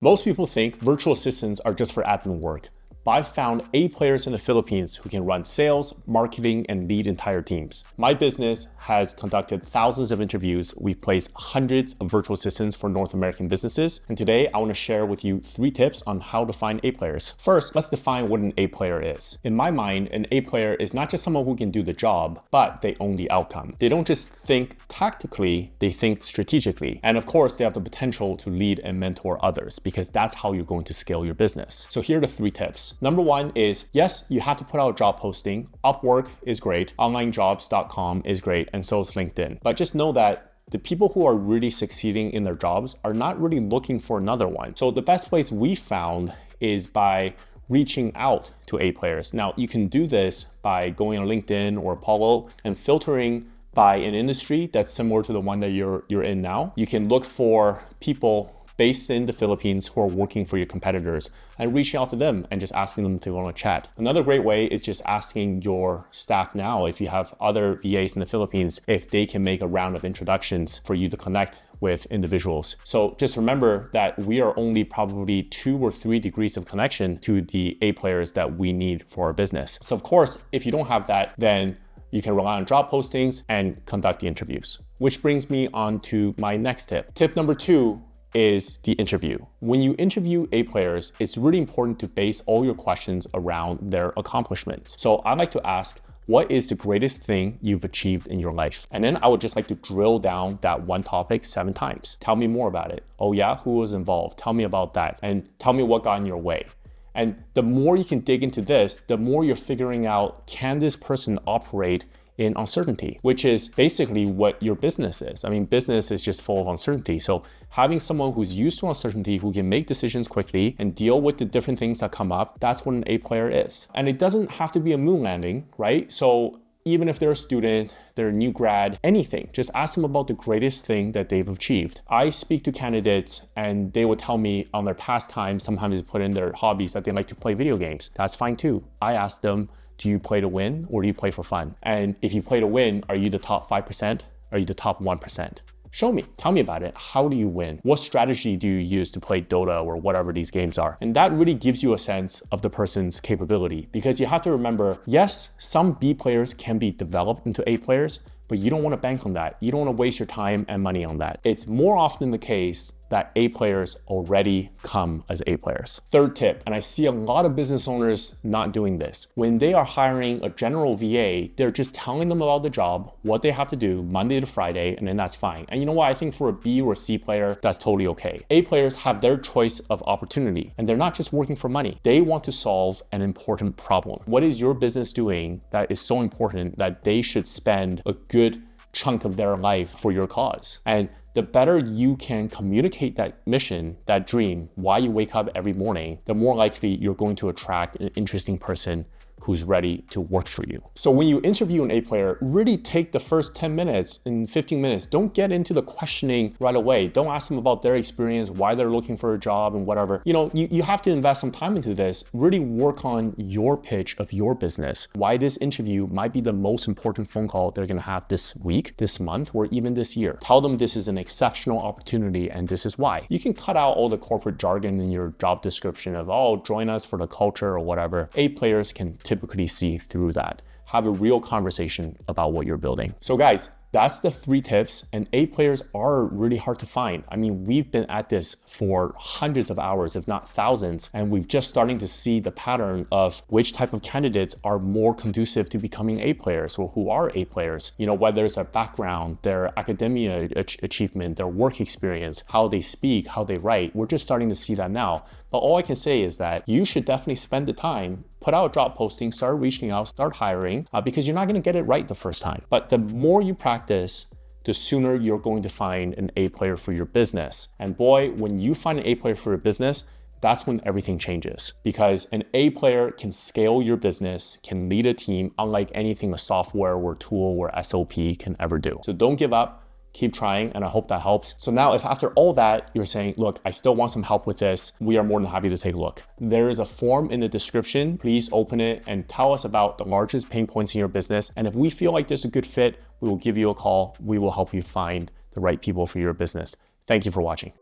Most people think virtual assistants are just for admin work, but I've found A players in the Philippines who can run sales, marketing, and lead entire teams. My business has conducted thousands of interviews. We've placed hundreds of virtual assistants for North American businesses. And today I want to share with you 3 tips on how to find A players. First, let's define what an A player is. In my mind, an A player is not just someone who can do the job, but they own the outcome. They don't just think tactically, they think strategically. And of course, they have the potential to lead and mentor others because that's how you're going to scale your business. So here are the 3 tips. Number 1 is, yes, you have to put out a job posting. Upwork is great. Onlinejobs.ph is great. And so is LinkedIn. But just know that the people who are really succeeding in their jobs are not really looking for another one. So the best place we found is by reaching out to A players. Now, you can do this by going on LinkedIn or Apollo and filtering by an industry that's similar to the one that you're in now. You can look for people based in the Philippines who are working for your competitors and reaching out to them and just asking them if they want to chat. Another great way is just asking your staff now, if you have other VAs in the Philippines, if they can make a round of introductions for you to connect with individuals. So just remember that we are only probably 2 or 3 degrees of connection to the A players that we need for our business. So of course, if you don't have that, then you can rely on job postings and conduct the interviews. Which brings me on to my next tip. Tip number 2 is the interview. When you interview A players, it's really important to base all your questions around their accomplishments. So I like to ask, what is the greatest thing you've achieved in your life? And then I would just like to drill down that one topic 7 times. Tell me more about it. Oh yeah, who was involved? Tell me about that. And tell me what got in your way. And the more you can dig into this, the more you're figuring out, can this person operate in uncertainty, which is basically what your business is. I mean, business is just full of uncertainty. So having someone who's used to uncertainty, who can make decisions quickly and deal with the different things that come up, that's what an A player is. And it doesn't have to be a moon landing, right? So even if they're a student, they're a new grad, anything, just ask them about the greatest thing that they've achieved. I speak to candidates and they would tell me on their pastime, sometimes they put in their hobbies that they like to play video games. That's fine too. I ask them, do you play to win or do you play for fun? And if you play to win, are you the top 5%? Are you the top 1%? Show me, tell me about it. How do you win? What strategy do you use to play Dota or whatever these games are? And that really gives you a sense of the person's capability, because you have to remember, yes, some B players can be developed into A players, but you don't want to bank on that. You don't want to waste your time and money on that. It's more often the case that A players already come as A players. Third tip, and I see a lot of business owners not doing this. When they are hiring a general VA, they're just telling them about the job, what they have to do Monday to Friday, and then that's fine. And you know what? I think for a B or a C player, that's totally okay. A players have their choice of opportunity, and they're not just working for money. They want to solve an important problem. What is your business doing that is so important that they should spend a good chunk of their life for your cause? And the better you can communicate that mission, that dream, why you wake up every morning, the more likely you're going to attract an interesting person who's ready to work for you. So when you interview an A player, really take the first 10 minutes and 15 minutes. Don't get into the questioning right away. Don't ask them about their experience, why they're looking for a job and whatever. You know, you have to invest some time into this. Really work on your pitch of your business. Why this interview might be the most important phone call they're gonna have this week, this month, or even this year. Tell them this is an exceptional opportunity and this is why. You can cut out all the corporate jargon in your job description of, oh, join us for the culture or whatever. A players can typically see through that. Have a real conversation about what you're building. So guys, that's the 3 tips, and A players are really hard to find. I mean, we've been at this for hundreds of hours, if not thousands, and we've just starting to see the pattern of which type of candidates are more conducive to becoming A players, or who are A players. You know, whether it's their background, their academia achievement, their work experience, how they speak, how they write. We're just starting to see that now. But all I can say is that you should definitely spend the time, put out a job posting, start reaching out, start hiring, because you're not going to get it right the first time. But the more you practice, the sooner you're going to find an A player for your business. And boy, when you find an A player for your business, that's when everything changes, because an A player can scale your business, can lead a team, unlike anything a software or tool or SOP can ever do. So don't give up. Keep trying, and I hope that helps. So now if after all that, you're saying, look, I still want some help with this, we are more than happy to take a look. There is a form in the description. Please open it and tell us about the largest pain points in your business. And if we feel like there's a good fit, we will give you a call. We will help you find the right people for your business. Thank you for watching.